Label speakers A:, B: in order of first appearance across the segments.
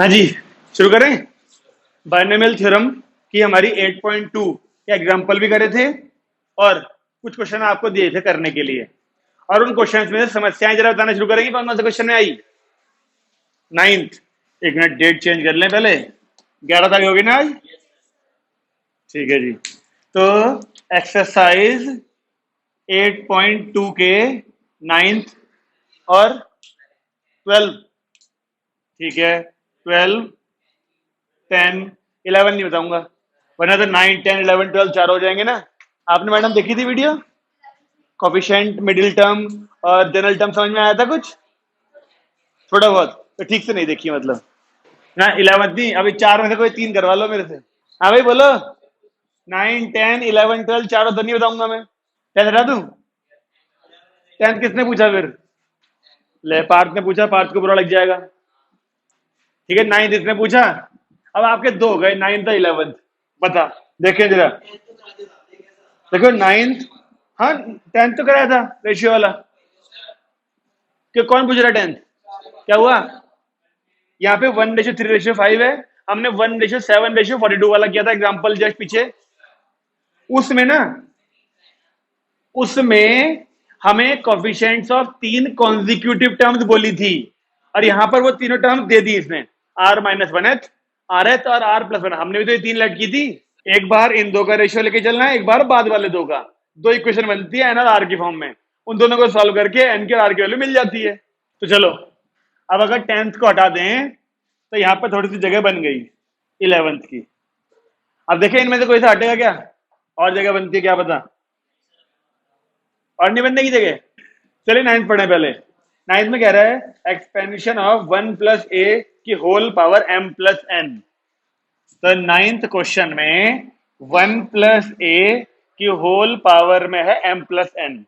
A: हाँ जी, शुरू करें। बायनोमियल थ्योरम की हमारी 8.2 के एग्जाम्पल भी करे थे और कुछ क्वेश्चन आपको दिए थे करने के लिए, और उन क्वेश्चंस में से समस्याएं जरा बताना शुरू करेंगे। कौन कौन से क्वेश्चन में आई? 9th। एक मिनट डेट चेंज कर लें पहले। 11 तारीख होगी ना आज? ठीक है जी। तो एक्सरसाइज 8.2 के 9th और 12, ठीक है, 12, 10, 11 नहीं बताऊंगा, वरना तो 9, 10, 11, 12 चार हो जाएंगे ना। आपने मैडम देखी थी वीडियो? कोफिशिएंट, मिडिल टर्म और जनरल टर्म समझ में आया था कुछ थोड़ा बहुत? तो ठीक से नहीं देखी मतलब ना। 11 नहीं, अभी चार में से कोई तीन करवा लो मेरे से। हाँ भाई बोलो। 9, 10, 11, 12 चारों तो नहीं बताऊंगा मैं। 10 हटा दूं? 10 किसने पूछा फिर? ले, पार्थ ने पूछा, पार्थ को बुरा लग जाएगा। ठीक है, 9th इसने पूछा। अब आपके दो हो गए, 9th और 11th। बता, देखे जरा, देखो 9th। हाँ, 10th तो कराया था रेशियो वाला। कि कौन पूछ रहा 10th? क्या हुआ? यहाँ पे 1:3:5 है। हमने 1:7:42 वाला किया था एग्जाम्पल जस्ट पीछे। उसमें ना, उसमें हमें कोफिशिएंट्स ऑफ 3 कॉन्जिक्यूटिव टर्म्स बोली थी, और यहां पर वो तीनों टर्म्स दे दी इसने, r-1th, rth और r+1। हमने भी तो ये तीन लेट की थी। एक बार इन दो का रेशियो लेके चलना है, एक बार बाद वाले दो का। दो इक्वेशन बनती है एन और आर की फॉर्म में, उन दोनों को सॉल्व करके एन के और आर की वैल्यू मिल जाती है। तो चलो, अब अगर 10th को हटा दें तो यहां पर थोड़ी सी जगह बन गई 11th की। अब देखें इनमें से कोई सा हटेगा क्या? और जगह बनती है क्या पता? और नहीं बनने की जगह। चलिए 9th पढ़े पहले। 9th में कह रहा है एक्सपेंशन ऑफ 1 + a की होल पावर m+n। तो 9th क्वेश्चन में 1 + a की होल पावर में है m+n।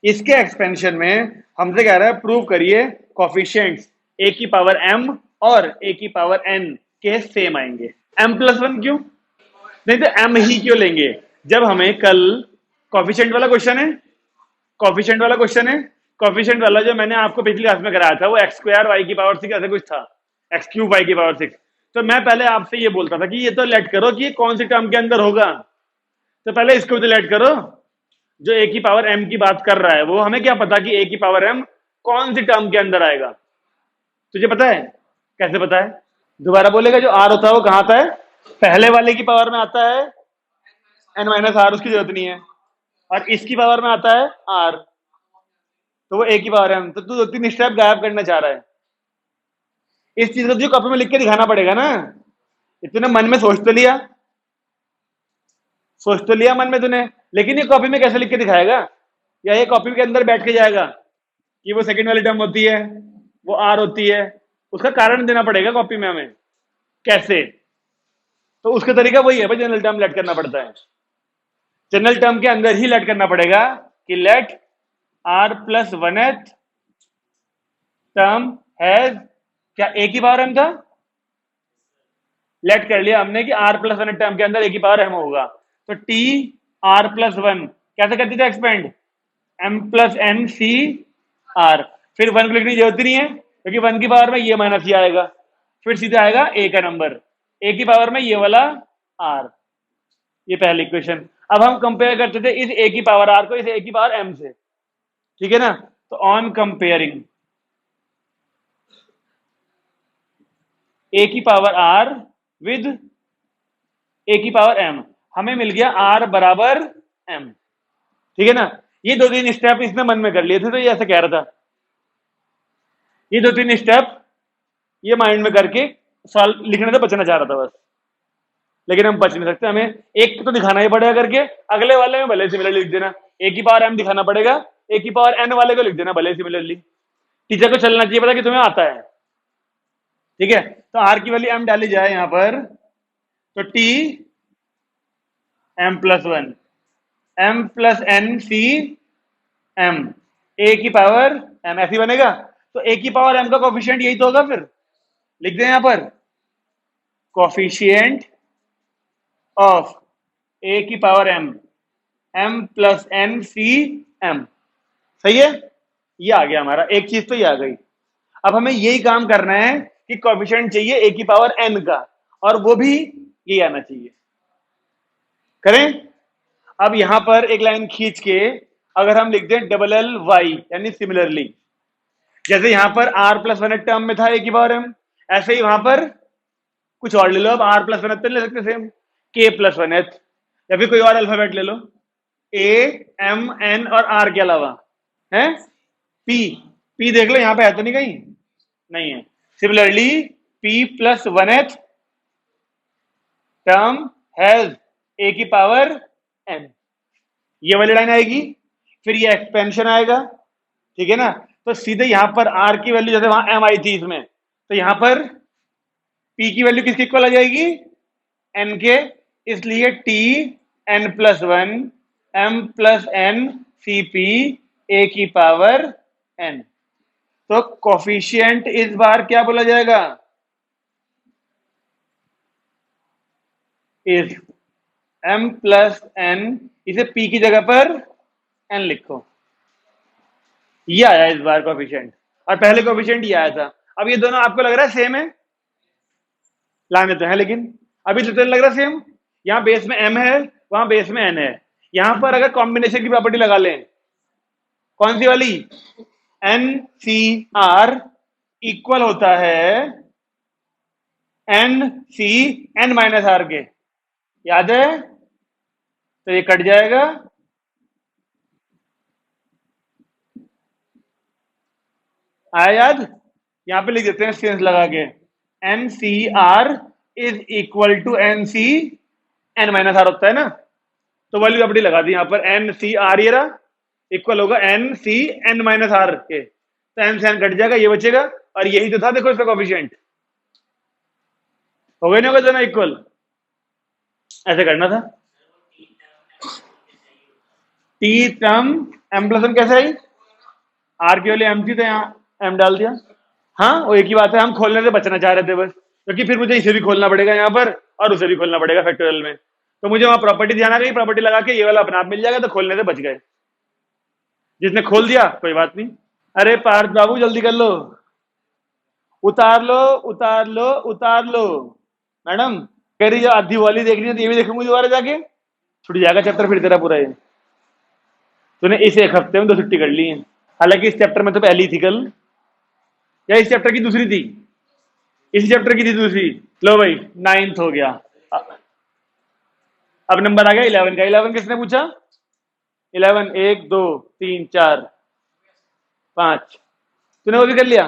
A: इसके एक्सपेंशन में हमसे कह रहा है प्रूव करिए कोफिशिएंट्स a की पावर m और a की पावर n के सेम आएंगे। m+1 क्यों? नहीं तो m ही क्यों लेंगे जब हमें कल कोफिशिएंट वाला क्वेश्चन है, कोफिशिएंट वाला क्वेश्चन है, कोफिशिएंट वाला जो मैंने आपको पिछली क्लास में कराया था वो x² y की पावर 6 ऐसा कुछ था, x³ y की पावर 6। तो मैं पहले आपसे ये बोलता था कि ये तो लेट करो कि ये कौन सी टर्म के अंदर होगा। तो पहले इसको तो लेट करो, जो a की पावर m की बात कर रहा है वो हमें क्या पता कि a की पावर m कौन सी टर्म के अंदर आएगा? तुझे पता है? कैसे पता है? दोबारा बोलेगा। जो r होता है वो कहां आता है? पहले वाले की पावर में आता है n-r, उसकी जरूरत नहीं है। और इसकी पावर में आता है r, तो वो a की पावर m। तो तू 2-3 स्टेप गायब करना चाह रहा है। इस चीज को तुझे कॉपी में लिख के दिखाना पड़ेगा ना। इतने मन में सोच तो लिया, सोच तो लिया मन में तूने, लेकिन ये कॉपी में कैसे लिख के दिखाएगा? या ये कॉपी के अंदर बैठ के जाएगा कि वो सेकंड वाली टर्म होती है, वो r होती है, उसका कारण देना पड़ेगा कॉपी में हमें। कैसे? तो उसका तरीका वही है भाई, जनरल टर्म लेट करना पड़ता है। जनरल टर्म के अंदर ही लेट करना पड़ेगा कि लेट r+1th टर्म हैज, क्या a की पावर m था? लेट कर लिया हमने कि r+1th टर्म के अंदर a की पावर m होगा। तो t r+1 कैसे करती थी एक्सपेंड? m+n c r। फिर 1 को लिखने की जरूरत नहीं है क्योंकि 1 की पावर में ये माइनस ही आएगा, फिर सीधा आएगा a का नंबर, a की पावर में ये वाला r। ये पहली इक्वेशन। अब हम कंपेयर करते थे इस a की पावर r को इस a की पावर m से, ठीक है ना। तो ऑन कंपेयरिंग a की पावर r विद a की पावर m, हमें मिल गया r बराबर m, ठीक है ना। ये 2-3 स्टेप इसने मन में कर लिए थे, तो ये ऐसे कह रहा था। ये 2-3 स्टेप ये माइंड में करके सॉल्व लिखने से बचना चाह रहा था बस, लेकिन हम बच नहीं सकते। हमें एक तो दिखाना ही पड़ेगा करके, अगले वाले में भले सिमिलर लिख देना। a की पावर m दिखाना पड़ेगा, a की पावर n वाले को लिख देना भले सिमिलरली। टीचर को चलना चाहिए पता कि तुम्हें आता है, ठीक है। तो r की वैल्यू m डाली जाए यहां पर, तो t m+1 m+n c m a की पावर m ऐसी बनेगा। तो a की पावर m का कोफिशिएंट यही तो होगा, फिर लिख दें यहां पर कोफिशिएंट ऑफ a की power m m+n c m। सही है, ये आ गया हमारा, एक चीज तो ये आ गई। अब हमें यही काम करना है कि कोफिशिएंट चाहिए ए की पावर एन का, और वो भी ये आना चाहिए। करें? अब यहां पर एक लाइन खींच के अगर हम लिख दें डबल एल वाई, यानी सिमिलरली, जैसे यहां पर आर प्लस वन टर्म में था ए की पावर एम, ऐसे ही वहां पर कुछ और ले लो। अब आर प्लस वन ले सकते सेम, के प्लस वन एथ, या फिर कोई और अल्फाबेट ले लो, ए एम एन और आर के अलावा है पी। पी देख लो यहां पे है तो नहीं, कहीं नहीं है। Similarly P plus one th term has a की पावर एन, ये वाली लाइन आएगी, फिर ये एक्सपेंशन आएगा, ठीक है ना। तो सीधे यहां पर आर की वैल्यू जैसे वहां एम आई थी इसमें, तो यहां पर पी की वैल्यू किसके इक्वल आ जाएगी, एन के, इसलिए T N plus one M plus N C P A की पावर एन। तो कोफिशिएंट इस बार क्या बोला जाएगा, इज एम प्लस एन, इसे पी की जगह पर एन लिखो, ये आया इस बार कोफिशिएंट, और पहले कोफिशिएंट ये आया था। अब ये दोनों आपको लग रहा है सेम है, लाने तो है लेकिन अभी तो लग रहा है सेम। यहां बेस में एम है, वहां बेस में एन है। यहां पर अगर कॉम्बिनेशन की प्रॉपर्टी लगा लें, कौन सी वाली, एन सी आर इक्वल होता है N C N minus R के, याद है, तो ये कट जाएगा, आया याद। यहां पे लिख देते हैं सेंस लगा के, N C R is equal to N C N minus R होता है ना, तो वाली प्रॉपर्टी लगा दी यहां पर, एन सी आर ये रहा इक्वल होगा N C N minus R के, तो एन से एन कट जाएगा, ये बचेगा, और यही तो था देखो इसका कोफिशिएंट, हो गया नहीं होगा दोनों इक्वल, ऐसे करना था। T term M plus N कैसे आई, आर की वैल्यू एम थी तो यहाँ एम डाल दिया। हाँ वो एक ही बात है, हम खोलने से बचना चाह रहे थे बस, क्योंकि फिर मुझे इसे भी खोलना पड़ेगा यहाँ पर और उसे भी खोलना पड़ेगा फैक्टोरियल में, तो मुझे वहां प्रॉपर्टी ध्यान आ गई, प्रॉपर्टी लगा के ये वाला अपने आप मिल जाएगा, तो खोलने से बच गए। जिसने खोल दिया कोई बात नहीं। अरे पार्थ बाबू जल्दी कर लो, उतार लो उतार लो उतार लो। मैडम कह रही है आधी वाली देखनी है तो ये भी देखूंगी दोबारा जाके, छुट जाएगा चैप्टर फिर तेरा पूरा। ये तूने इस एक हफ्ते में 2 छुट्टी कर ली है, हालांकि इस चैप्टर में तो पहली थी कल, या इस चैप्टर की दूसरी थी, इस चैप्टर की थी दूसरी। लो भाई 9th हो गया, अब नंबर आ गया 11 का। 11 किसने पूछा, 11 1 2 3 4 5, तूने वो भी कर लिया,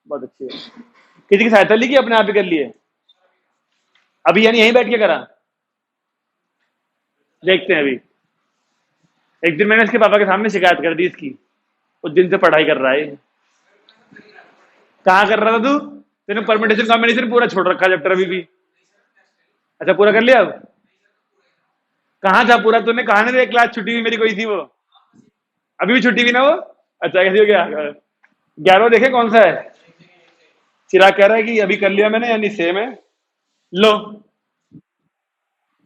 A: बहुत अच्छी है। किसी की सहायता ली कि अपने आप ही कर लिए अभी, यानी यहीं बैठ के करा, देखते हैं अभी। एक दिन मैंने इसके पापा के सामने शिकायत कर दी इसकी, उस दिन से पढ़ाई कर रहा है। कहाँ कर रहा था तू, तेने परमिटेशन कॉम्बिनेशन पूरा छोड़ रखा चैप्टर अभी भी। अच्छा पूरा कर लिया, अब कहाँ था पूरा तूने, कहा ना रे क्लास छुट्टी हुई मेरी कोई थी वो, अभी भी छुट्टी हुई ना वो। अच्छा कैसी हो गया, 11 देखे कौन सा है। चिराग कह रहा है कि अभी कर लिया मैंने, यानी सेम है। लो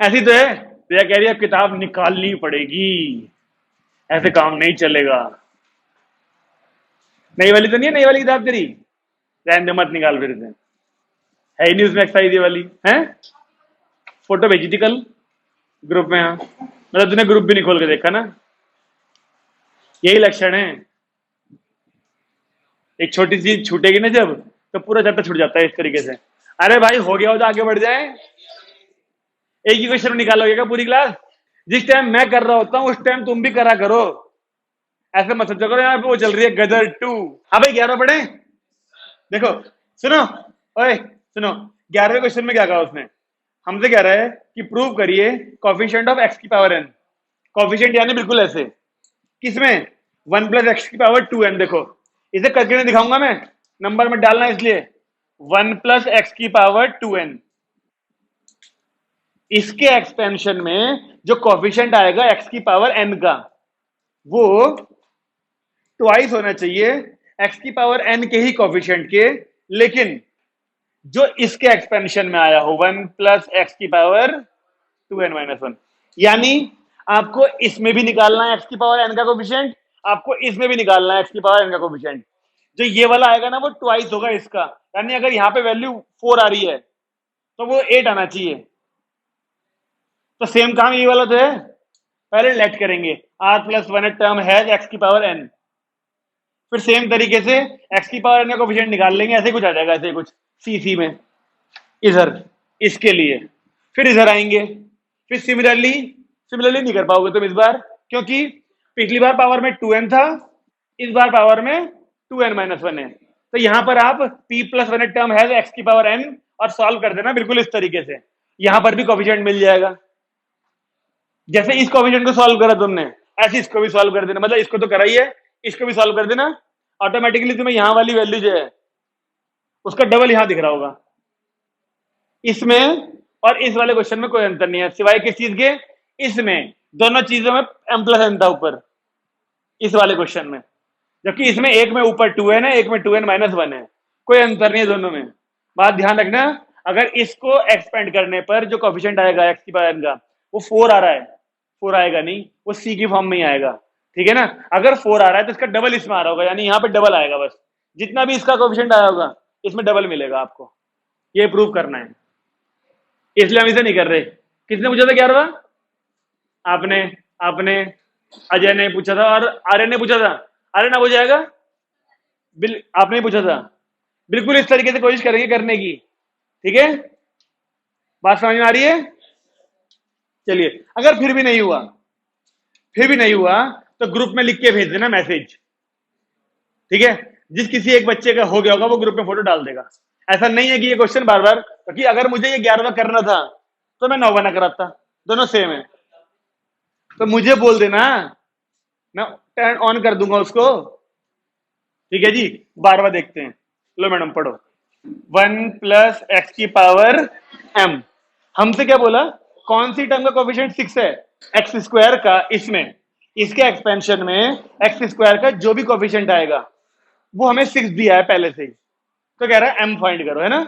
A: ऐसी तो है, रिया कह रही है अब किताब निकालनी पड़ेगी, ऐसे काम नहीं चलेगा। नई वाली तो नहीं है, नई वाली किताब तेरी, रहने दे मत निकाल फिर से, है ही नहीं उसमें एक्सरसाइज ये वाली है। फोटो भेजी थी कल ग्रुप में, हाँ मतलब तूने ग्रुप भी नहीं खोल के देखा ना, यही लक्षण है। एक छोटी सी चीज छूटेगी ना जब, तो पूरा चैप्टर छूट जाता है इस तरीके से। अरे भाई हो गया हो तो आगे बढ़ जाए, एक ही क्वेश्चन निकालोगे क्या पूरी क्लास, जिस टाइम मैं कर रहा होता हूँ उस टाइम तुम भी करा करो, ऐसे मत सोचा करो यहाँ पे वो चल रही है गदर 2। हाँ भाई 11 पढ़े, देखो सुनो, ओए सुनो, 11वें क्वेश्चन में क्या कहा उसने, हमसे कह रहा है कि प्रूव करिए कोफिशिएंट ऑफ एक्स की पावर एन, कोफिशिएंट यानी बिल्कुल ऐसे, किसमें 1 प्लस एक्स की पावर 2n। देखो इसे करके नहीं दिखाऊंगा मैं, नंबर में डालना है इसलिए, 1 प्लस एक्स की पावर 2n, इसके एक्सपेंशन में जो कोफिशिएंट आएगा एक्स की पावर n का, वो ट्वाइस होना चाहिए एक्स की पावर n के ही कोफिशिएंट के, लेकिन जो इसके एक्सपेंशन में आया हो 1 प्लस एक्स की पावर 2n माइनस 1, यानी आपको इसमें भी निकालना है एक्स की पावर n का कोफिशिएंट, आपको इसमें भी निकालना है एक्स की पावर n का कोफिशिएंट। जो ये वाला आएगा ना वो ट्वाइस होगा इसका, यानी अगर यहाँ पे वैल्यू 4 आ रही है तो वो 8 आना चाहिए। तो सेम काम ये वाला तो है, पहले लेट करेंगे r+1 टर्म हैज x की पावर n, फिर सेम तरीके से x की पावर n का कोफिशिएंट निकाल लेंगे, ऐसे कुछ आ जाएगा, ऐसे कुछ सी में इधर इसके लिए, फिर इधर आएंगे, फिर सिमिलरली नहीं कर पाओगे तुम इस बार, क्योंकि पिछली बार पावर में 2n था, इस बार पावर में 2n-1 है। तो यहां पर आप p+1 टर्म हैज x की पावर n और सॉल्व कर देना बिल्कुल इस तरीके से, यहां पर भी कोफिशिएंट मिल जाएगा। जैसे इस कोफिशिएंट को सॉल्व करा तुमने, ऐसे इसको भी सॉल्व कर देना, मतलब इसको तो करा ही है, इसको भी सॉल्व कर देना, ऑटोमेटिकली तुम्हें यहां वाली वैल्यू जो है उसका डबल यहां दिख रहा होगा। इसमें और इस वाले क्वेश्चन में कोई अंतर नहीं है, सिवाय किस चीज के, इसमें दोनों चीजों में m+n था ऊपर इस वाले क्वेश्चन में, जबकि इसमें एक में ऊपर 2n है, एक में 2n-1 है, कोई अंतर नहीं है दोनों में। बात ध्यान रखना, अगर इसको एक्सपेंड करने पर जो कोफिशिएंट आएगा x की पावर n का वो 4 आ रहा है, 4 आएगा नहीं, वो c की फॉर्म में ही आएगा, ठीक है ना। अगर 4 आ रहा है तो इसका डबल इसमें आ रहा होगा, यानी यहाँ पे डबल आएगा, बस जितना भी इसका कोफिशिएंट आया होगा इसमें डबल मिलेगा आपको, ये प्रूव करना है, इसलिए हम इसे नहीं कर रहे। किसने पूछा था 11वां? आपने आपने अजय ने पूछा था और आर्यन ने पूछा था। आर्यन अब हो जाएगा, आपने ही पूछा था। बिल्कुल इस तरीके से कोशिश करेंगे करने की, ठीक है, बात समझ में आ रही है? चलिए, अगर फिर भी नहीं हुआ तो ग्रुप में लिख के भेज देना मैसेज, ठीक है। जिस किसी एक बच्चे का हो गया होगा वो ग्रुप में फोटो डाल देगा। ऐसा नहीं है कि ये क्वेश्चन बार बार, क्योंकि अगर मुझे ये 11वां करना था तो मैं 9वां ना कराता, दोनों सेम है, तो मुझे बोल देना, मैं टर्न ऑन कर दूंगा उसको, ठीक है जी। 12वां देखते हैं, लो मैडम पढ़ो। 1+x की पावर m, हमसे क्या बोला, कौन सी टर्म का कोफिशिएंट 6 है? एक्स स्क्वायर का, इसमें इसके एक्सपेंशन में एक्स स्क्वायर का जो भी कोफिशिएंट आएगा वो हमें 6 दिया है पहले से ही, तो कह रहा है m फाइंड करो, है ना।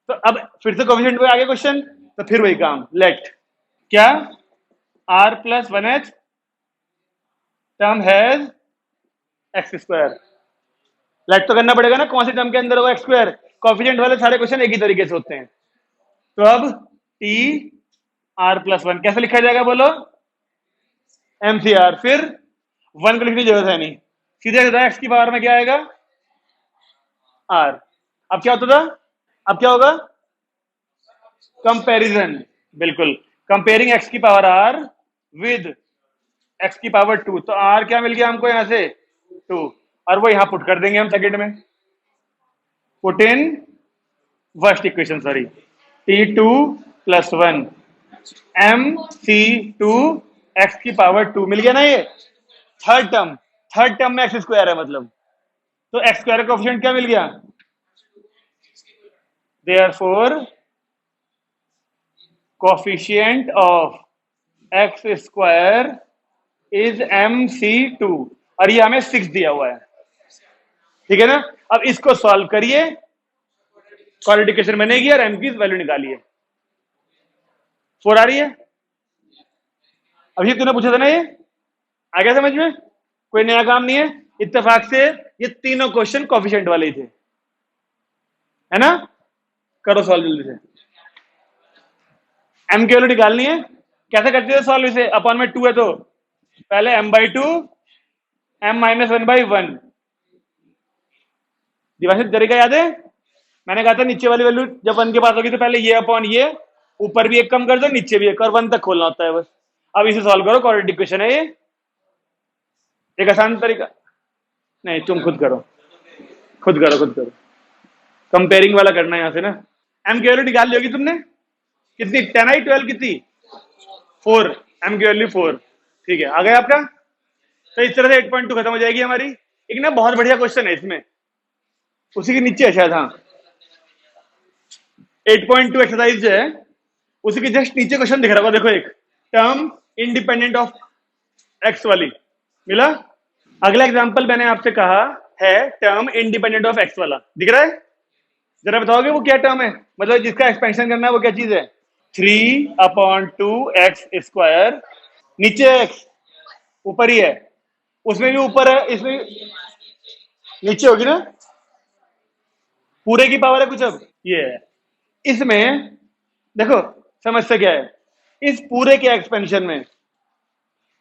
A: तो अब फिर से कोफिशिएंट पे आगे क्वेश्चन, तो फिर वही काम, लेट क्या r+1h term has X square, let तो करना पड़ेगा ना, कौन सी टर्म के अंदर होगा एक्स स्क्वायर, कोफिशिएंट वाले सारे क्वेश्चन एक ही तरीके से होते हैं। तो अब t r+1 कैसे लिखा जाएगा बोलो, mcr, फिर 1 को लिखने की जरूरत है नहीं, सीधे एक्स की पावर में क्या आएगा r। अब क्या होता था, अब क्या होगा, कंपैरिजन, बिल्कुल, कंपेयरिंग एक्स की पावर r विद एक्स की पावर 2, तो r क्या मिल गया हमको यहां से 2, और वो यहां पुट कर देंगे हम सेकंड में, put in first equation, sorry, t2+1 mc2 x की पावर 2 मिल गया ना, ये थर्ड टर्म में एक्स स्क्वायर है मतलब, तो एक्स स्क्वायर का कोफिशिएंट क्या मिल गया, therefore coefficient of x square is mc2, और ये हमें 6 दिया हुआ है, ठीक है ना। अब इसको सॉल्व करिए, क्वाड्रेटिक इक्वेशन बनेगी और m की वैल्यू निकालिए, 4 आ रही है। अभी तूने पूछा था ना, ये आ गया समझ में, कोई नया काम नहीं है, इत्तेफाक से ये तीनों क्वेश्चन कोफिशिएंट वाले ही थे, है ना। करो सॉल्व जल्दी से, m की वैल्यू निकालनी है, कैसे करते थे सॉल्व इसे, अपॉन में 2 है तो पहले m/2 m-1/1, दिवाशित तरीका याद है, मैंने कहा था नीचे वाली वैल्यू जब 1 के पास होगी तो पहले ये अपॉन ये, ऊपर भी एक कम कर दो नीचे भी एक, और 1 तक खोलना होता है बस। अब इसे सॉल्व करो, क्वाड्रेटिक इक्वेशन है ये, एक आसान तरीका, नहीं तुम खुद करो, कंपेयरिंग वाला करना है यहां से ना। m की वैल्यू निकाल ली होगी तुमने, कितनी 10 आई 12 कितनी 4, m की वैल्यू 4, ठीक है, आ गया आपका। तो इस तरह से 8.2 खत्म हो जाएगी हमारी। एक ना बहुत बढ़िया क्वेश्चन है इसमें, उसी के नीचे है शायद, हाँ 8.2 एक्सरसाइज जो है उसी के जस्ट नीचे क्वेश्चन दिख रहा होगा, देखो एक टर्म इंडिपेंडेंट ऑफ एक्स वाली मिला। अगला एग्जांपल मैंने आपसे कहा है टर्म इंडिपेंडेंट ऑफ एक्स वाला, दिख रहा है, जरा बताओगे वो क्या टर्म है, मतलब जिसका एक्सपेंशन करना है वो क्या चीज है, 3/2x², नीचे x ऊपर ही है, उसमें भी ऊपर है, इसमें नीचे होगी ना, पूरे की पावर है कुछ, अब ये है। इसमें देखो समस्या क्या है, इस पूरे के एक्सपेंशन में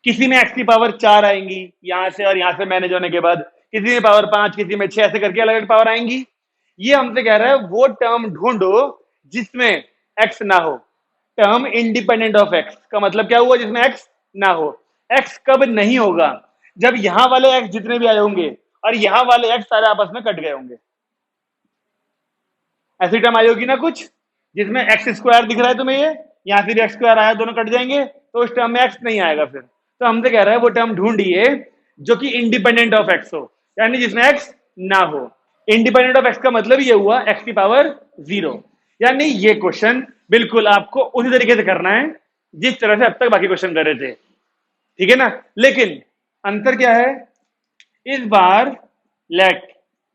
A: किसी में एक्स की पावर 4 आएंगी यहां से, और यहां से मैनेज होने के बाद किसी में पावर 5, किसी में 6, ऐसे करके अलग अलग पावर आएंगी। ये हमसे कह रहा है वो टर्म ढूंढो जिसमें एक्स ना हो। टर्म इंडिपेंडेंट ऑफ एक्स का मतलब क्या हुआ, जिसमें एक्स ना हो। एक्स कब नहीं होगा, जब यहां वाले एक्स जितने भी आए होंगे और यहां वाले एक्स सारे आपस में कट गए होंगे। ऐसी टर्म आई होगी ना कुछ जिसमें एक्स स्क्वायर दिख रहा है तुम्हें, ये यहां फिर एक्स स्क्वायर आया, दोनों कट जाएंगे, तो उस टर्म में एक्स नहीं आएगा फिर। तो हमसे कह रहा है वो टर्म ढूंढिए जो कि इंडिपेंडेंट ऑफ एक्स हो, यानी जिसमें एक्स ना हो। इंडिपेंडेंट ऑफ एक्स का मतलब ये हुआ एक्स की पावर 0। यानी ये क्वेश्चन बिल्कुल आपको उसी तरीके से करना है जिस तरह से अब तक बाकी क्वेश्चन कर रहे थे, ठीक है ना। लेकिन अंतर क्या है, इस बार let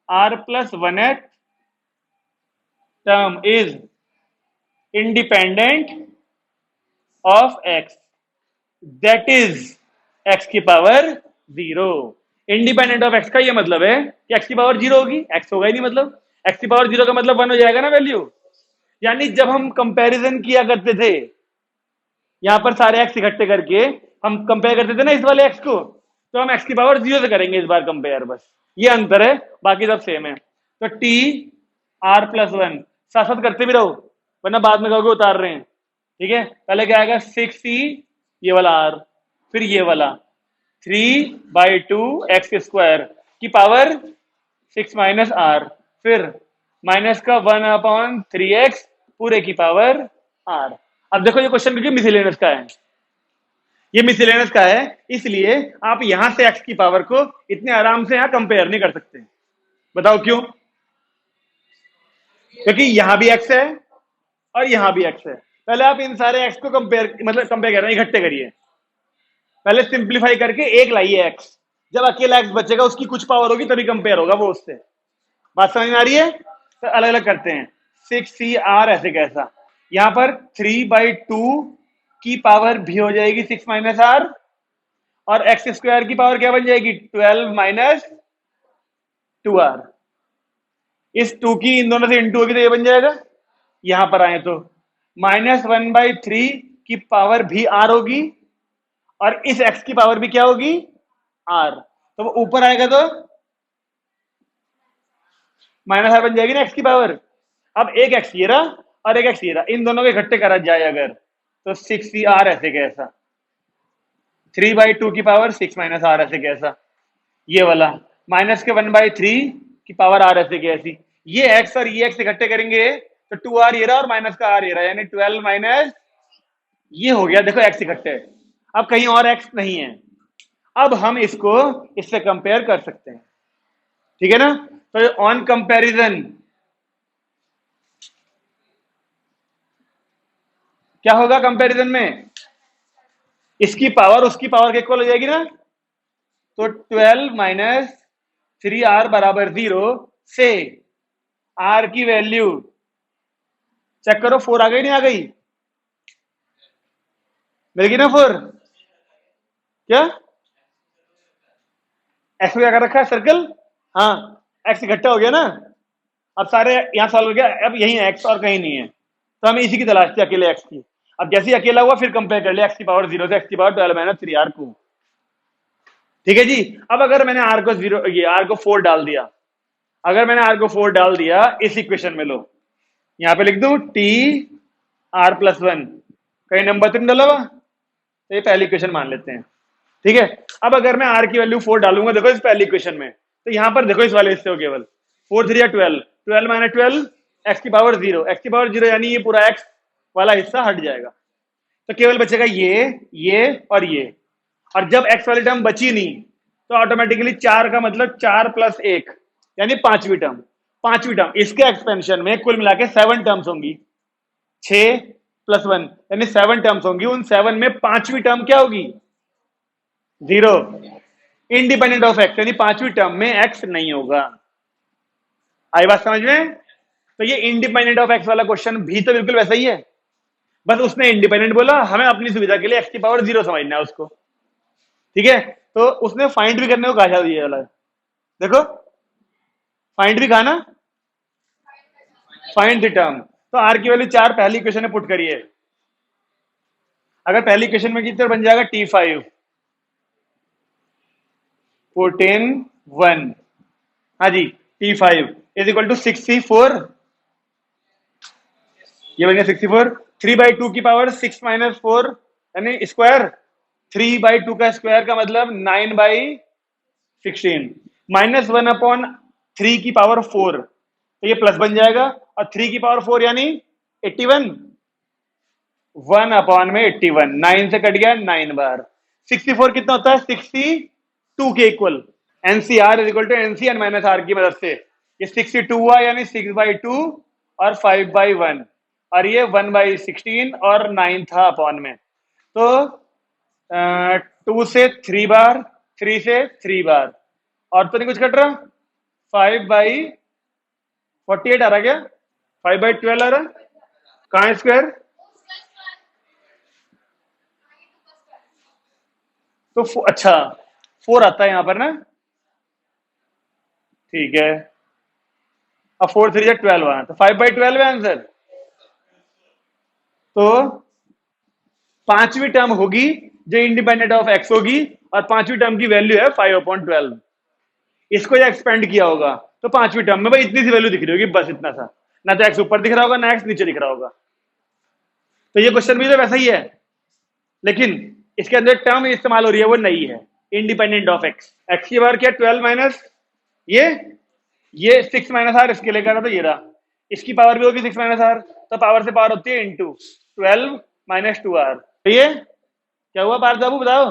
A: r plus 1th term is independent of x, that is x की पावर 0। इंडिपेंडेंट ऑफ x का ये मतलब है कि x की पावर 0 होगी, x होगा ही नहीं, मतलब x की पावर 0 का मतलब 1 हो जाएगा ना वैल्यू। यानी जब हम कंपैरिजन किया करते थे, यहां पर सारे x इकट्ठे करके हम कंपेयर करते थे ना इस वाले x को, तो हम x की पावर 0 से करेंगे इस बार कंपेयर, बस ये अंतर है, बाकी सब सेम है। तो t r प्लस 1 साथ साथ करते भी रहो, वरना बाद में कहोगे उतार रहे हैं, ठीक है। पहले क्या आएगा 6c, ये वाला r, फिर ये वाला 3/2 एक्स स्क्वायर की पावर 6 माइनस r, फिर माइनस का 1/3x पूरे की पावर r। अब देखो ये क्वेश्चन क्योंकि मिसलेनियस का है, ये मिसलेनियस का है, इसलिए आप यहां से x की पावर को इतने आराम से यहां कंपेयर नहीं कर सकते। बताओ क्यों, क्योंकि यहां भी x है और यहां भी x है। पहले आप इन सारे x को कंपेयर, मतलब कंपेयर कर रहे हैं, इकट्ठे करिए, पहले सिंप्लीफाई करके एक लाइए x, जब अकेला x बचेगा उसकी कुछ पावर होगी तभी कंपेयर होगा वो उससे। बात समझ में आ रही है, तो अलग अलग करते हैं। 6cr ऐसे कैसा, यहां पर 3/2 की पावर भी हो जाएगी 6 माइनस r, और एक्स स्क्वायर की पावर क्या बन जाएगी 12 माइनस 2r। इस 2 की इन दोनों से इंटू होगी तो ये बन जाएगा, यहां पर आए तो -1/3 की पावर भी r होगी, और इस x की पावर भी क्या होगी r, तो वो ऊपर आएगा तो -r बन जाएगी ना x की पावर। अब एक x ये रहा और एक x ये रहा, इन दोनों को इकट्ठे करा जाए अगर तो 6cr ऐसे कैसा, 3/2 की पावर 6 माइनस r ऐसे कैसा, ये वाला माइनस के 1/3 की पावर r ऐसे कैसी, ये x और ये x इकट्ठे करेंगे तो 2r ये रहा और माइनस का r ये रहा, यानी 12 माइनस ये हो गया। देखो x इकट्ठे, अब कहीं और x नहीं है, अब हम इसको इससे कंपेयर कर सकते हैं, ठीक है ना। तो ऑन कंपैरिजन क्या होगा, कंपैरिजन में इसकी पावर उसकी पावर के इक्वल हो जाएगी ना, तो 12 माइनस 3r बराबर 0 से r की वैल्यू चेक करो, 4 आ गई नहीं आ गई, मिल गई ना 4, क्या एक्स को क्या कर रखा है सर्कल, हाँ एक्स इकट्ठा हो गया ना। अब सारे यहां सॉल्व हो गया, अब यही है एक्स और कहीं नहीं है, तो हमें इसी की तलाश थी अकेले एक्स की। अब जैसे ही अकेला हुआ फिर कंपेयर कर लिया एक्स की पावर 0 से एक्स की पावर 12 माइनस 3r को, ठीक है जी। अब अगर मैंने r को 0, ये r को 4 डाल दिया, अगर मैंने r को 4 डाल दिया इस इक्वेशन में, लो यहां पे लिख दू t r प्लस 1, कहीं नंबर तो नहीं डाला हुआ, तो ये पहली इक्वेशन मान लेते हैं, ठीक है। अब अगर मैं r की वैल्यू 4 डालूंगा, देखो इस पहली इक्वेशन में, तो यहां पर देखो इस वाले हिस्से हो केवल 4 3 12, 12 माइनस 12 एक्स की पावर 0, एक्स की पावर 0 यानी ये पूरा एक्स वाला हिस्सा हट जाएगा, तो केवल बचेगा ये और ये। और जब एक्स वाली टर्म बची नहीं तो ऑटोमेटिकली 4 का मतलब 4 प्लस 1 यानी पांचवी टर्म, पांचवी टर्म इसके एक्सपेंशन में कुल मिला के 7 टर्म्स होंगी, 6 प्लस 1 यानी 7 टर्म्स होंगी, उन 7 में पांचवी टर्म क्या होगी 0, इंडिपेंडेंट ऑफ एक्स, यानी पांचवी टर्म में एक्स नहीं होगा। आई बात समझ में, तो ये इंडिपेंडेंट ऑफ एक्स वाला क्वेश्चन भी तो बिल्कुल वैसा ही है, बस उसने इंडिपेंडेंट बोला, हमें अपनी सुविधा के लिए एक्स की पावर 0 समझना है उसको, ठीक है। तो उसने फाइंड भी करने को कहा था ये वाला, देखो फाइंड भी कहा ना, फाइंड द टर्म। तो आर की वैल्यू 4 पहली इक्वेशन में पुट करिए। अगर पहली इक्वेशन में की तो बन जाएगा T5 पुट इन 1, हाँ जी, T5 इज इक्वल टू 64, ये बन गया 64। 3/2 की पावर 6 माइनस 4 यानी स्क्वायर, 3/2 का स्क्वायर का मतलब 9/16, माइनस 1/3 की पावर 4, तो ये प्लस बन जाएगा, और 3 की पावर 4 यानी 81, 1 में 81, 9 से कट गया 9 बार। 64 कितना होता है, 62 के equal. NCR is equal to NC N minus R की मदद से ये 62 हुआ, यानी 6/2 और 5/1, और ये 1/16 और 9 था अपॉन में। तो 2 से 3 बार, 3 से 3 बार, और तो नहीं कुछ कट रहा। 5/48 आ रहा क्या, 5/12 आ रहा, कहाँ स्क्वायर, तो अच्छा 4 आता है यहां पर ना, ठीक है। अब 4 3 12 आना, तो 5/12 है आंसर। तो पांचवी टर्म होगी जो इंडिपेंडेंट ऑफ एक्स होगी, और पांचवी टर्म की वैल्यू है 5/12। इसको या एक्सपेंड किया होगा तो पांचवी टर्म में भाई इतनी सी वैल्यू दिख रही होगी, बस इतना सा, ना तो एक्स ऊपर दिख रहा होगा ना एक्स नीचे दिख रहा होगा। तो ये क्वेश्चन भी तो वैसा ही है, लेकिन इसके अंदर टर्म इस्तेमाल हो रही है वो नहीं है, इंडिपेंडेंट ऑफ एक्स। एक्स की बार क्या, 12 माइनस ये 6 माइनस आर इसके लेकर, तो ये रहा, इसकी पावर भी होगी 6 माइनस आर, तो पावर से पावर होती है इंटू 12 माइनस 2 आर। तो ये क्या हुआ पार्थ बाबू बताओ,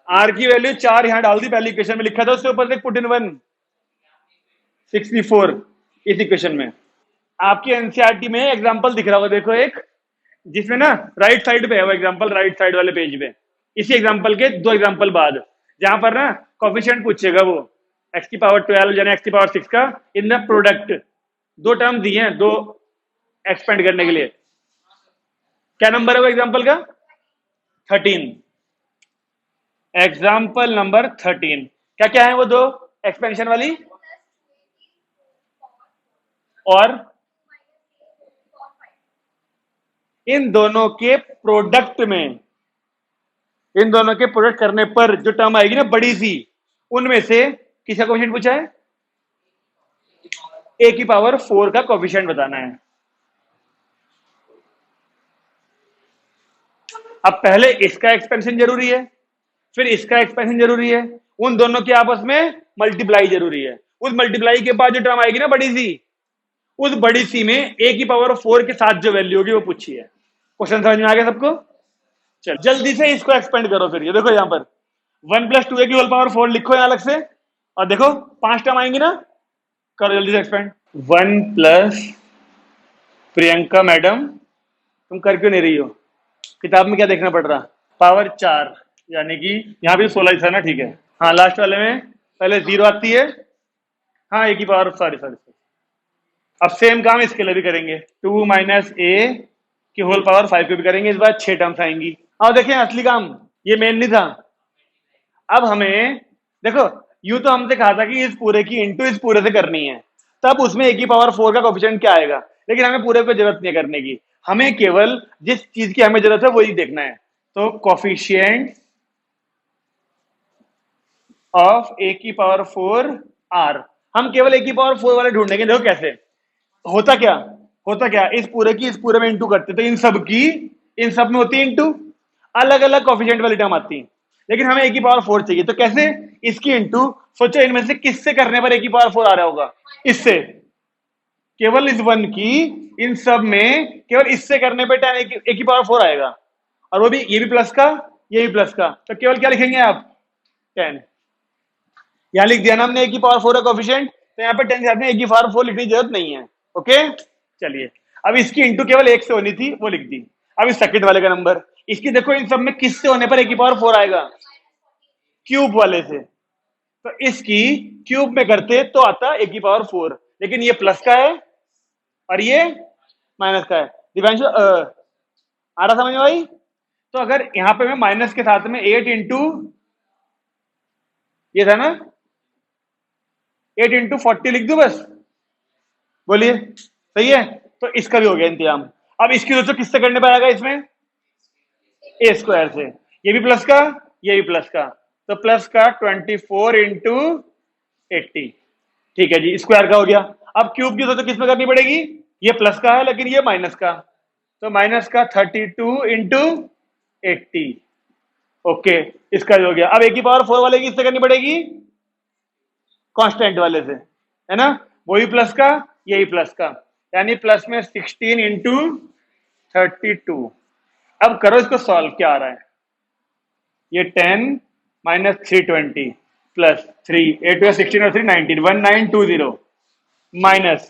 A: आर की वैल्यू 4 यहां डाल दी, पहली इक्वेशन में लिखा था, उसके ऊपर से पुट इन 1, 64 इस इक्वेशन में। आपकी एनसीईआरटी में एग्जांपल दिख रहा होगा, देखो एक, जिसमें ना राइट साइड पे है वो एग्जांपल, राइट साइड वाले पेज पे, इसी एग्जांपल के 2 एग्जांपल बाद, जहां पर ना कोफिशिएंट पूछेगा वो x की पावर 12 यानी x की पावर 6 का इन द प्रोडक्ट, 2 टर्म दिए हैं, 2 एक्सपेंड करने के लिए। क्या नंबर है वो एग्जांपल का, 13, एग्जांपल नंबर 13। क्या क्या है वो 2 एक्सपेंशन वाली, और इन दोनों के प्रोडक्ट में, इन दोनों के प्रोडक्ट करने पर जो टर्म आएगी ना बड़ी सी, उनमें से किसका कोफिशिएंट पूछा है, a की पावर 4 का कोफिशिएंट बताना है। अब पहले इसका एक्सपेंशन जरूरी है, फिर इसका एक्सपेंशन जरूरी है, उन दोनों के आपस में मल्टीप्लाई जरूरी है। उस मल्टीप्लाई के बाद जो टर्म आएगी ना बड़ी सी, उस बड़ी सी में a की पावर 4 के साथ जो वैल्यू होगी वो पूछी है। क्वेश्चन समझ में आ गया सबको, चल जल्दी से इसको एक्सपेंड करो। फिर ये देखो यहाँ पर 1 + 2a की होल पावर 4 लिखो यहाँ अलग से, और देखो 5 टर्म आएंगी ना, करो जल्दी से एक्सपेंड। 1 प्लस प्रियंका मैडम, तुम कर क्यों नहीं रही हो, किताब में क्या देखना पड़ रहा, पावर 4, यानी कि यहाँ भी 16 था ना, ठीक है। हाँ लास्ट वाले में पहले 0 आती है, हाँ a की पावर, सॉरी सॉरी। अब सेम काम इसके लिए भी करेंगे, 2 माइनस a की होल पावर 5 को भी करेंगे, इस बार 6 टर्म्स आएंगी। अब देखें असली काम, ये मेन नहीं था। अब हमें देखो, यूं तो हमसे कहा था कि इस पूरे की इंटू इस पूरे से करनी है, तब उसमें a की पावर 4 का कोफिशिएंट क्या आएगा, लेकिन हमें पूरे को जरूरत नहीं है करने की, हमें केवल जिस चीज की हमें जरूरत है वही देखना है। तो कोफिशिएंट ऑफ a की पावर 4 r, हम केवल a की पावर 4 वाले ढूंढेंगे। देखो कैसे होता, क्या होता, क्या इस पूरे की इस पूरे में इंटू करते, तो इन सब की इन सब में होती है इंटू, अलग अलग कोफिशिएंट वाली टर्म आती है, लेकिन हमें a की पावर 4 चाहिए, तो कैसे, इसकी इंटू, सोचो इनमें से किससे करने पर a की पावर 4 आ रहा होगा, इससे, केवल इस 1 की इन सब में केवल इससे करने पर a की पावर 4 आएगा, और वो भी, ये भी प्लस का, ये भी प्लस का, तो केवल क्या लिखेंगे आप, 10। यहां लिख दिया ना हमने a की पावर 4 का कोफिशिएंट, तो यहाँ पे 10 के साथ में a की पावर 4 लिखने की जरूरत नहीं है। ओके चलिए, अब इसकी इंटू केवल 1 से होनी थी, वो लिख दी। अब इस सेकंड वाले का नंबर, इसकी देखो इन सब में किससे होने पर a की पावर 4 आएगा, क्यूब वाले से, तो इसकी क्यूब में करते तो आता a की पावर 4, लेकिन ये प्लस का है और ये माइनस का है। दिव्यांशु आ रहा समझ में भाई, तो अगर यहां पे मैं माइनस के साथ में 8 इंटू, ये था ना 8 इंटू 40 लिख दूं बस, बोलिए सही है। तो इसका भी हो गया इंतजाम। अब इसकी दोस्तों किससे करने पाएगा इसमें, ए स्क्वायर से। ये भी प्लस का, ये भी प्लस का, तो प्लस का 24 इंटू 80। ठीक है जी, स्क्वायर का हो गया। अब क्यूब की दोस्तों किस में करनी पड़ेगी, ये प्लस का है लेकिन ये माइनस का, तो माइनस का 32 इंटू 80। ओके, इसका भी हो गया। अब ए की पावर 4 वाले की इससे करनी पड़ेगी, कांस्टेंट वाले से, है ना, वही प्लस का यही प्लस का, यानी प्लस में 16 इंटू 32। अब करो इसको सॉल्व, क्या आ रहा है, ये 10 माइनस 320 प्लस 3, 8 टू 16 और 3 19, 1920 माइनस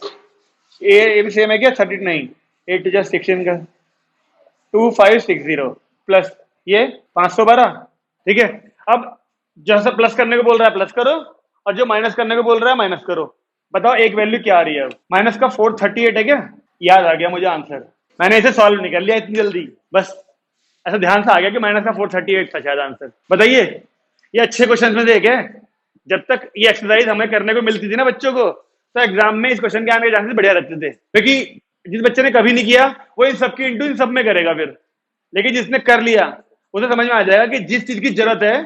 A: ये भी सेम है क्या, 30 नहीं, 8 टू 16 का 2560 प्लस ये 512। ठीक है, अब जैसा प्लस करने को बोल रहा है प्लस करो, और जो माइनस करने को बोल रहा है माइनस करो। बताओ एक वैल्यू क्या आ रही है अब, माइनस का 438 है क्या, याद आ गया मुझे आंसर, मैंने इसे सॉल्व नहीं कर लिया इतनी जल्दी, बस ऐसा ध्यान से आ गया कि माइनस का 438 था शायद आंसर। बताइए, ये अच्छे क्वेश्चन में से एक है। जब तक ये एक्सरसाइज हमें करने को मिलती थी ना बच्चों को, तो एग्जाम में इस क्वेश्चन के आने के चांसेस बढ़िया रहते थे, क्योंकि जिस बच्चे ने कभी नहीं किया वो इन सबकी इंटू इन सब में करेगा फिर, लेकिन जिसने कर लिया उसे समझ में आ जाएगा कि जिस चीज की जरूरत है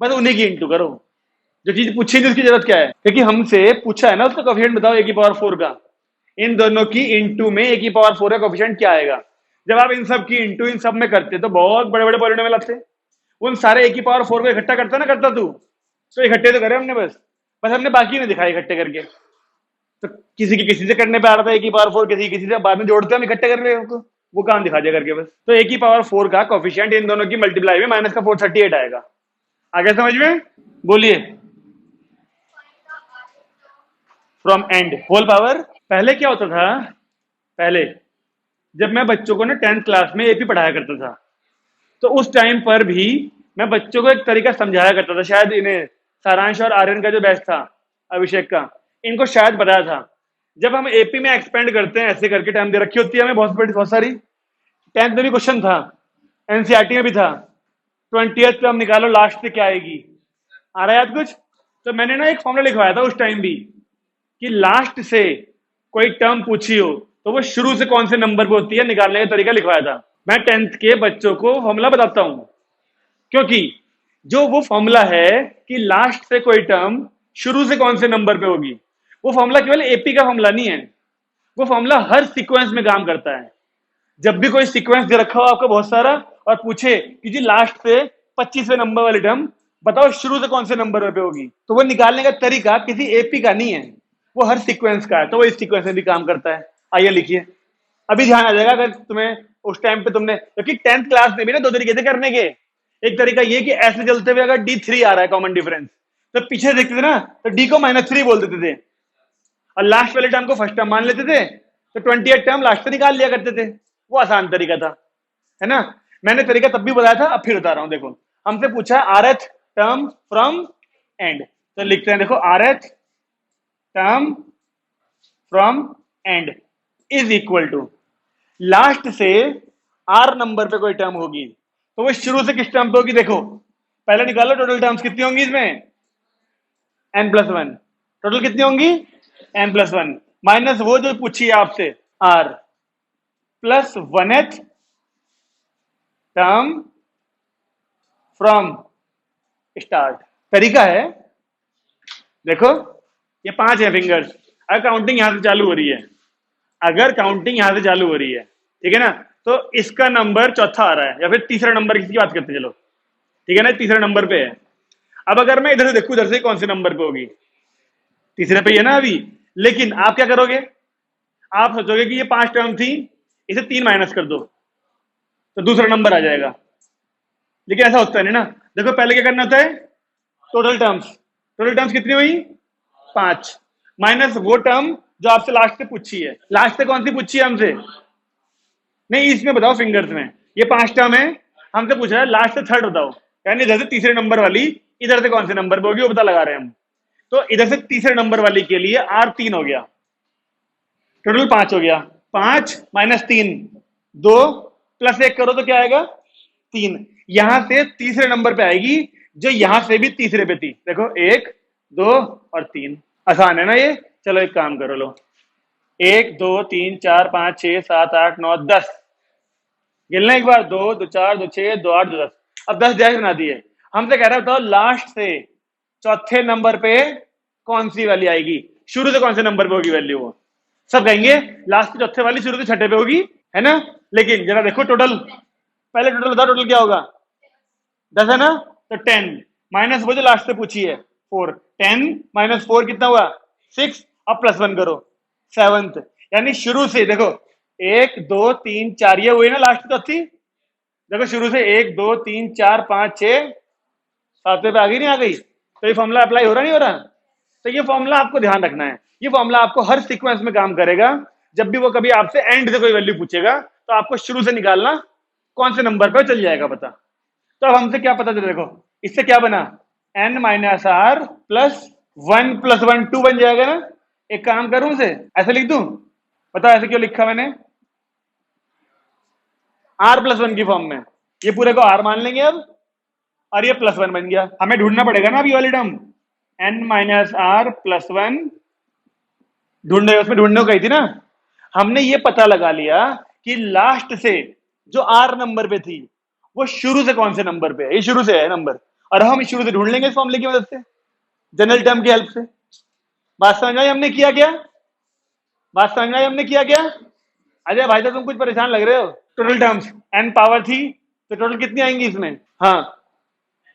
A: बस उन्हीं की इंटू करो, जो चीज पूछी थी उसकी जरूरत क्या है, क्योंकि हमसे पूछा है ना उसका कोफिशिएंट बताओ ए की पावर 4 का, इन दोनों की इंटू में ए की पावर 4 का कोफिशिएंट क्या आएगा। जब आप इन सब की इंटू इन सब में करते तो बहुत बड़े बड़े पॉलिनोमियल आते, उन सारे ए की पावर 4 को इकट्ठा करता ना करता तू, तो इकट्ठे तो करे हमने, बस बस हमने बाकी नहीं दिखाए इकट्ठे करके, तो किसी की किसी से करने पे आ रहा था ए की पावर 4, किसी से बाद में जोड़ते हम इकट्ठे कर रहे हो, वो काम दिखा दिया करके बस। तो ए की पावर 4 का कोफिशिएंट इन दोनों की मल्टीप्लाई में माइनस का 438 आएगा। आगे समझ में, बोलिए, फ्रॉम एंड होल पावर। पहले क्या होता था, पहले जब मैं बच्चों को ना 10th क्लास में एपी पढ़ाया करता था, तो उस टाइम पर भी मैं बच्चों को एक तरीका समझाया करता था, शायद इन्हें सारांश और आर्यन का जो बैच था, अभिषेक का, इनको शायद बताया था। जब हम एपी में एक्सपेंड करते हैं ऐसे करके, टाइम दे रखी होती है हमें बहुत सारी, 10th में भी क्वेश्चन था, एनसीईआरटी में भी था, 20th टर्म निकालो लास्ट से क्या आएगी, आ रहा है याद कुछ। तो मैंने ना एक फॉर्मूला लिखवाया था उस टाइम भी, कि लास्ट से कोई टर्म पूछी हो तो वो शुरू से कौन से नंबर पे होती है निकालने का तरीका लिखवाया था। मैं 10th के बच्चों को फॉर्मूला बताता हूं, क्योंकि जो वो फॉर्मूला है कि लास्ट से कोई टर्म शुरू से कौन से नंबर पे होगी, वो फॉर्मूला केवल एपी का फॉर्मूला नहीं है, वो फॉर्मूला हर सीक्वेंस में काम करता है। जब भी कोई सीक्वेंस दे रखा हो आपको बहुत सारा, और पूछे कि जी लास्ट से 25वें नंबर वाली टर्म बताओ शुरू से कौन से नंबर पे होगी, तो वो निकालने का तरीका किसी एपी का नहीं है, वो हर सीक्वेंस का है, तो वो इस सीक्वेंस में भी काम करता है। आइए लिखिए, अभी ध्यान आ जाएगा अगर तुम्हें उस टाइम पे तुमने, क्योंकि 10th क्लास में भी ना दो तरीके थे करने के। एक तरीका ये कि ऐसे चलते हुए अगर D3 आ रहा है कॉमन डिफरेंस, तो पीछे देखते थे ना तो D को -3 बोल देते थे, और लास्ट वाले टर्म को फर्स्ट टर्म मान लेते थे, तो 28 टर्म लास्ट से निकाल लिया करते थे। वो आसान तरीका था, है ना। मैंने तरीका तब भी बताया था, अब फिर बता रहा हूं। देखो, हमसे पूछा rth टर्म फ्रॉम एंड, तो लिखते हैं, देखो rth term from end is equal to, last से आर नंबर पे कोई टर्म होगी तो वो शुरू से किस टर्म पे होगी। देखो पहले निकालो टोटल टर्म्स कितनी होंगी इसमें, n+1, टोटल कितनी होंगी n+1, माइनस वो जो पूछी है आपसे r, plus 1th term from start. तरीका है, देखो ये 5 है फिंगर्स, अगर काउंटिंग यहां से चालू हो रही है, अगर काउंटिंग यहां से चालू हो रही है, ठीक है ना, तो इसका नंबर चौथा आ रहा है या फिर तीसरा नंबर किसी की बात करते चलो, ठीक है ना, तीसरे नंबर पे है। अब अगर मैं इधर से देखूं, इधर से कौन से नंबर पे होगी, तीसरे पे ही है ना अभी। लेकिन आप क्या करोगे, आप सोचोगे कि ये 5 टर्म थी, इसे 3 माइनस कर दो तो दूसरा नंबर आ जाएगा, लेकिन ऐसा होता नहीं ना। देखो पहले क्या करना होता है, टोटल टर्म्स कितनी हुई 5, माइनस वो टर्म जो आपसे लास्ट से पूछी है। लास्ट से कौन सी पूछी है हमसे, नहीं इसमें बताओ फिंगर्स में, ये 5 टर्म है, हमसे पूछ रहा है लास्ट से थर्ड बताओ, यानी इधर से तीसरे नंबर वाली इधर से कौन से नंबर पे होगी वो पता लगा रहे हैं हम। तो इधर से तीसरे नंबर वाली के लिए R3 हो गया, टोटल 5 हो गया, 5 - 3 2 प्लस 1 करो तो क्या आएगा 3, यहां से तीसरे नंबर पे आएगी जो यहां से भी तीसरे पे थी। देखो 1 2 और 3, आसान है ना ये। चलो एक काम करो, लो 1 2 3 4 5 6 7 8 9 10 गिनना एक बार, 2 2 4 2 6 2 8 2 10। अब 10 डैश बना दिए। हमसे कह रहा है बताओ लास्ट से चौथे नंबर पे कौन सी वाली आएगी, शुरू से कौन से नंबर पे होगी वैल्यू वो। सब कहेंगे लास्ट से चौथे वाली शुरू से छठे पे होगी, है ना। लेकिन जरा देखो टोटल, पहले टोटल बताओ, टोटल क्या होगा, 10 है ना, तो 10 माइनस वो जो लास्ट से पूछी है 4, 10 माइनस 4 कितना हुआ 6, अब प्लस 1 करो 7th, यानी शुरू से देखो 1 2 3 4 ये हुई ना लास्ट चौथी, देखो शुरू से 1 2 3 4 5 6 7 पे आ गई नहीं आ गई, तो ये फॉर्मूला अप्लाई हो रहा नहीं हो रहा। तो ये फॉर्मूला आपको ध्यान रखना है, ये फॉर्मूला आपको हर सीक्वेंस में काम करेगा। जब भी वो कभी आपसे एंड से कोई वैल्यू पूछेगा तो आपको शुरू से निकालना कौन से नंबर पर चल जाएगा पता। तो अब हमसे क्या पता चले, देखो इससे क्या बना, n minus R plus 1 plus 1 2 बन जाएगा ना। एक काम करूं उसे ऐसे लिख दूं, बताओ ऐसे क्यों लिखा मैंने, r प्लस 1 की फॉर्म में, ये पूरे को r मान लेंगे अब, और ये प्लस 1 बन गया। हमें ढूंढना पड़ेगा ना अभी वाली term, n minus R plus 1 ढूंढने, उसमें ढूंढने को कही थी ना। हमने ये पता लगा लिया कि लास्ट से जो r नंबर पे थी वो शुरू से कौन से नंबर पे है, ये शुरू से है नंबर, और हम शुरू से ढूंढ लेंगे इस फॉर्मूले की मदद से, जनरल टर्म की हेल्प से। बात समझ आई हमने किया क्या, बात समझ आई हमने किया क्या। अजय भाई तो तुम कुछ परेशान लग रहे हो। टोटल टर्म्स n पावर थी तो टोटल कितनी आएंगी इसमें, हाँ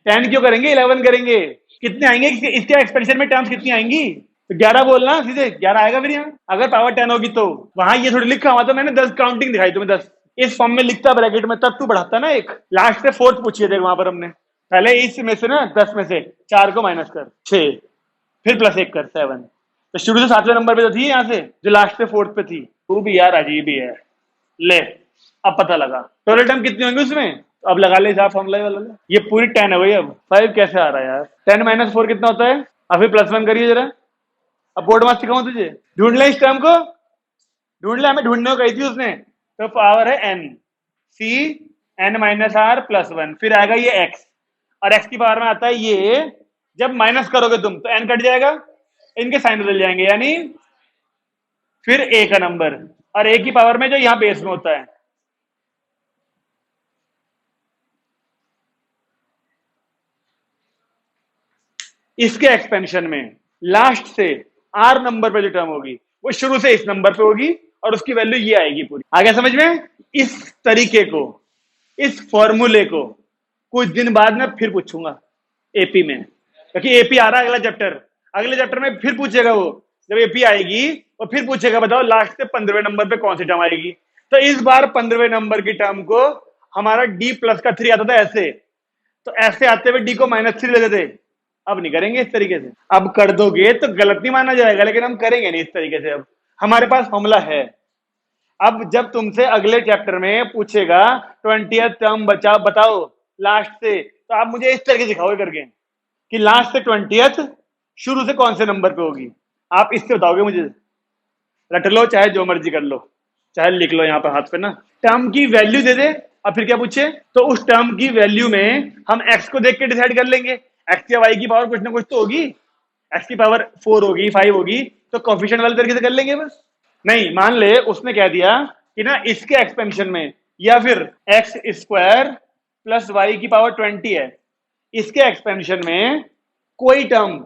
A: 10 क्यों करेंगे 11 करेंगे, कितने आएंगे इसके एक्सपेंशन में टर्म्स कितनी आएंगी, तो 11 बोलना सीधे 11 आएगा फिर यहाँ, अगर पावर 10 होगी तो। वहां ये थोड़ी लिखा हुआ तो मैंने 10 काउंटिंग दिखाई तुम्हें 10, इस फॉर्म में लिखता ब्रैकेट में तब तू बढ़ाता ना एक, लास्ट से 4th पूछिए थे वहां पर हमने, पहले इसमें से ना 10 में से 4 को माइनस कर 6, फिर प्लस 1 कर 7, तो शुरू से 7वें नंबर पे तो थी यहाँ से, जो लास्ट से 4th पे थी। तू भी यार अजीब ही है। ले अब पता लगा टोटल टर्म कितनी होंगी उसमें, तो अब लगा ले हिसाब फॉर्मूला वाला, ये पूरी 10 है भाई। अब 5 कैसे आ रहा है यार, 10 माइनस 4 कितना होता है, अब फिर प्लस 1 करिए जरा। अब बोर्ड मास सिखाऊं तुझे, ढूंढ ले इस टर्म को, ढूंढ ले, हमें ढूंढने को कही थी उसने। तो पावर है n, C n minus R plus 1, फिर आएगा ये x, और x की पावर में आता है ये, जब माइनस करोगे तुम तो n कट जाएगा, इनके साइन बदल जाएंगे, यानी फिर a का नंबर, और a की पावर में जो यहां बेस में होता है, इसके एक्सपेंशन में लास्ट से r नंबर पे जो टर्म होगी वो शुरू से इस नंबर पे होगी, और उसकी वैल्यू ये आएगी पूरी। आगे समझ में, इस तरीके को, इस फॉर्मूले को कुछ दिन बाद में फिर पूछूंगा एपी में, क्योंकि एपी आ रहा है अगला चैप्टर, अगले चैप्टर में फिर पूछेगा वो, जब एपी आएगी वो फिर पूछेगा बताओ लास्ट से 15वें नंबर पे कौन सी टर्म आएगी। तो इस बार 15वें नंबर की टर्म को हमारा डी प्लस का 3 आता था ऐसे, तो ऐसे आते हुए डी को -3 लेते थे। अब नहीं करेंगे इस तरीके से, अब कर दोगे तो गलत नहीं माना जाएगा, लेकिन हम करेंगे नहीं इस तरीके से। अब हमारे पास फॉर्मूला है। अब जब तुमसे अगले चैप्टर में पूछेगा 20th टर्म बचा बताओ लास्ट से, तो आप मुझे इस तरीके सिखाओगे करके कि लास्ट से 20th शुरू से कौन से नंबर पे होगी, आप इससे बताओगे मुझे। रट लो चाहे जो मर्जी कर लो, चाहे लिख लो यहाँ पर हाथ पे ना, टर्म की वैल्यू दे दे, अब फिर क्या पूछे, तो उस टर्म की वैल्यू में हम x को देख के डिसाइड कर लेंगे, x या y की पावर कुछ ना कुछ तो होगी, x की पावर 4 होगी 5 होगी, तो कोफिशिएंट वाले तरीके से कर लेंगे बस। नहीं मान ले उसने कह दिया कि ना इसके एक्सपेंशन में, या फिर x स्क्वायर प्लस वाई की पावर 20 है, इसके एक्सपेंशन में कोई टर्म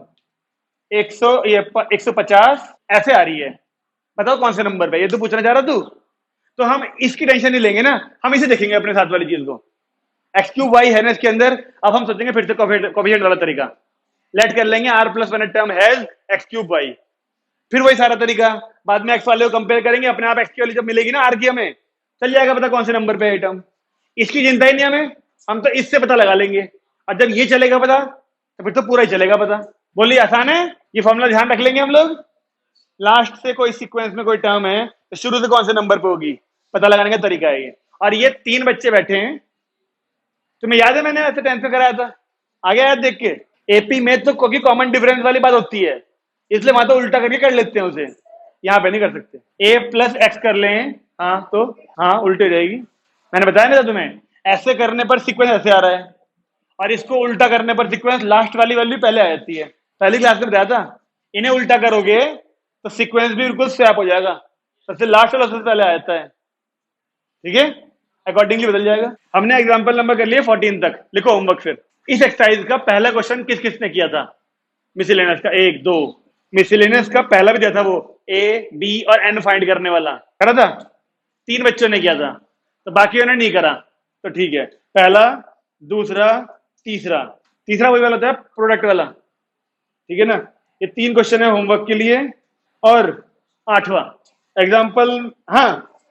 A: 150 ऐसे आ रही है, बताओ कौन से नंबर पे, ये तो पूछना चाह रहा तू। तो हम इसकी टेंशन नहीं लेंगे ना, हम इसे देखेंगे अपने साथ वाली चीज को, एक्स क्यूब वाई है ना इसके अंदर। अब हम सोचेंगे फिर से कोफिशिएंट वाला तरीका, लेट कर लेंगे r plus 1 term has X cube Y, फिर वही सारा तरीका, बाद में एक्स वाले को कंपेयर करेंगे, अपने आप एक्स की वाली जब मिलेगी ना आर की, हमें चल जाएगा पता कौन से नंबर पे है टर्म। इसकी चिंता ही नहीं हमें, हम तो इससे पता लगा लेंगे, और जब ये चलेगा पता तो फिर तो पूरा ही चलेगा पता। बोलिए आसान है, ये फॉर्मूला ध्यान रख लेंगे हम लोग। लास्ट से कोई सीक्वेंस में कोई टर्म है तो शुरू से कौन से नंबर पे होगी पता लगाने का तरीका है ये। और ये 3 बच्चे बैठे हैं, तुम्हें याद है मैंने ऐसे 10th में कराया था, आगे याद देख के। एपी में तो क्योंकि कॉमन डिफरेंस वाली बात होती है, इसलिए वहां तो उल्टा करके कर लेते हैं उसे, यहाँ पे नहीं कर सकते। a प्लस एक्स कर लें, हाँ तो हाँ उल्टे जाएगी, मैंने बताया ना तुम्हें, ऐसे करने पर सीक्वेंस ऐसे आ रहा है, और इसको उल्टा करने पर सीक्वेंस लास्ट वाली वैल्यू पहले आ जाती है, पहली क्लास में बताया था। इन्हें उल्टा करोगे तो सीक्वेंस भी बिल्कुल स्वैप हो जाएगा, सबसे लास्ट वाला सबसे पहले आता है, ठीक है, अकॉर्डिंगली बदल जाएगा। हमने एग्जाम्पल नंबर कर लिए 14 तक, लिखो होमवर्क फिर। इस एक्सरसाइज का पहला क्वेश्चन किस किसने किया था? मिसलेनियस का 1 2, मिसलेनियस का पहला भी दिया था वो, ए बी और एन फाइंड करने वाला करा था, 3 बच्चों ने किया था, तो बाकी उन्होंने नहीं करा, तो ठीक है, पहला, दूसरा, तीसरा, तीसरा वही वाला था प्रोडक्ट वाला, ठीक है ना। ये 3 क्वेश्चन है होमवर्क के लिए। और 8वां एग्जाम्पल, हाँ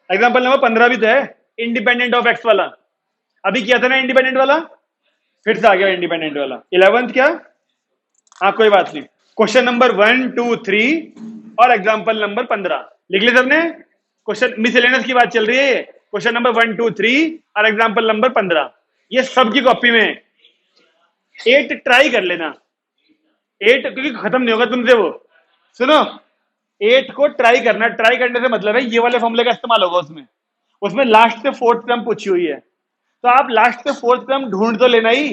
A: एग्जाम्पल नंबर 15 भी तो है, इंडिपेंडेंट ऑफ एक्स वाला, अभी किया था ना इंडिपेंडेंट वाला, फिर से आ गया इंडिपेंडेंट वाला। 11th क्या, हाँ कोई बात नहीं, क्वेश्चन नंबर 1 2 3 और एग्जाम्पल नंबर 15 लिख लिया सबने। क्वेश्चन मिसलेनियस की बात चल रही है, क्वेश्चन नंबर 1 2 3 और एग्जाम्पल नंबर 15, ये सबकी कॉपी में 8 ट्राई कर लेना, 8 क्योंकि खत्म नहीं होगा तुमसे वो, सुनो 8 को ट्राई करना, ट्राई करने से मतलब है ये वाले फॉर्मूले का इस्तेमाल होगा उसमें, उसमें लास्ट से 4th टर्म पूछी हुई है, तो आप लास्ट से 4th टर्म ढूंढ तो लेना ही।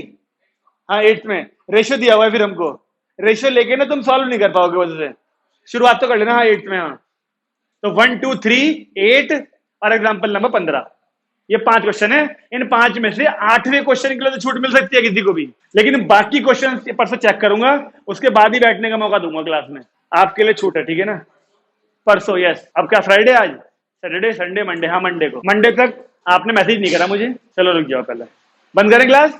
A: हाँ 8th में रेशियो दिया हुआ है, फिर हमको रेशियो लेके ना तुम सॉल्व नहीं कर पाओगे वजह से, शुरुआत तो कर लेना। हाँ 8th में, हाँ तो 1 2 3 8 और एग्जाम्पल नंबर 15, ये 5 क्वेश्चन है। इन 5 में से 8वें क्वेश्चन के लिए तो छूट मिल सकती है किसी को भी, लेकिन बाकी क्वेश्चन परसों चेक करूंगा, उसके बाद ही बैठने का मौका दूंगा क्लास में, आपके लिए छूट है, ठीक है ना। परसों, यस, अब क्या फ्राइडे आज, सैटरडे संडे मंडे, हाँ मंडे को, मंडे तक आपने मैसेज नहीं करा मुझे, चलो रुक जाओ पहले, बंद करें क्लास।